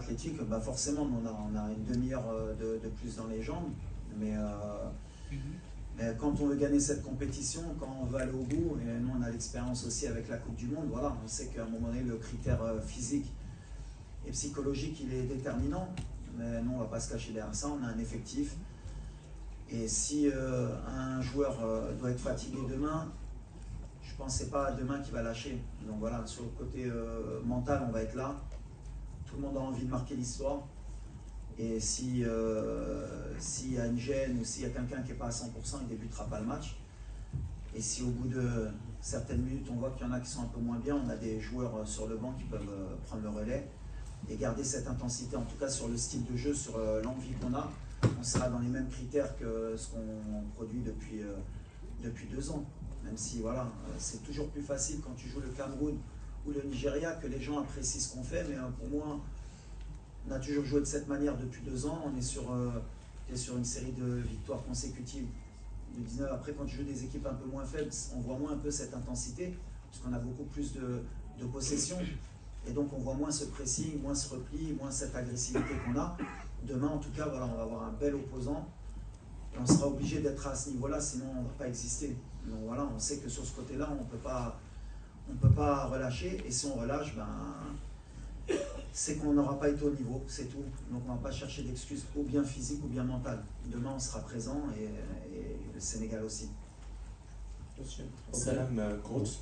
athlétique, bah forcément, on a une demi-heure de plus dans les jambes. Mais quand on veut gagner cette compétition, quand on veut aller au bout, et nous on a l'expérience aussi avec la Coupe du Monde, voilà, on sait qu'à un moment donné, le critère physique et psychologique, il est déterminant. Mais nous, on ne va pas se cacher derrière ça, on a un effectif. Et si un joueur doit être fatigué demain, je ne pensais pas demain qu'il va lâcher. Donc voilà, sur le côté mental, on va être là. Tout le monde a envie de marquer l'histoire. Et s'il y a une gêne ou s'il y a quelqu'un qui n'est pas à 100%, il ne débutera pas le match. Et si au bout de certaines minutes, on voit qu'il y en a qui sont un peu moins bien, on a des joueurs sur le banc qui peuvent prendre le relais et garder cette intensité, en tout cas sur le style de jeu, sur l'envie qu'on a. On sera dans les mêmes critères que ce qu'on produit depuis 2 ans. Même si voilà, c'est toujours plus facile quand tu joues le Cameroun ou le Nigeria que les gens apprécient ce qu'on fait. Mais pour moi, on a toujours joué de cette manière depuis 2 ans. On est sur une série de victoires consécutives de 19. Après, quand tu joues des équipes un peu moins faibles, on voit moins un peu cette intensité, parce qu'on a beaucoup plus de possession. Et donc, on voit moins ce pressing, moins ce repli, moins cette agressivité qu'on a. Demain, en tout cas, voilà, on va avoir un bel opposant. Et on sera obligé d'être à ce niveau-là, sinon on ne va pas exister. Donc voilà, on sait que sur ce côté-là, on ne peut pas relâcher. Et si on relâche, c'est qu'on n'aura pas été au niveau, c'est tout. Donc on ne va pas chercher d'excuses, ou bien physiques ou bien mentales. Demain, on sera présent et le Sénégal aussi. Salam Groot.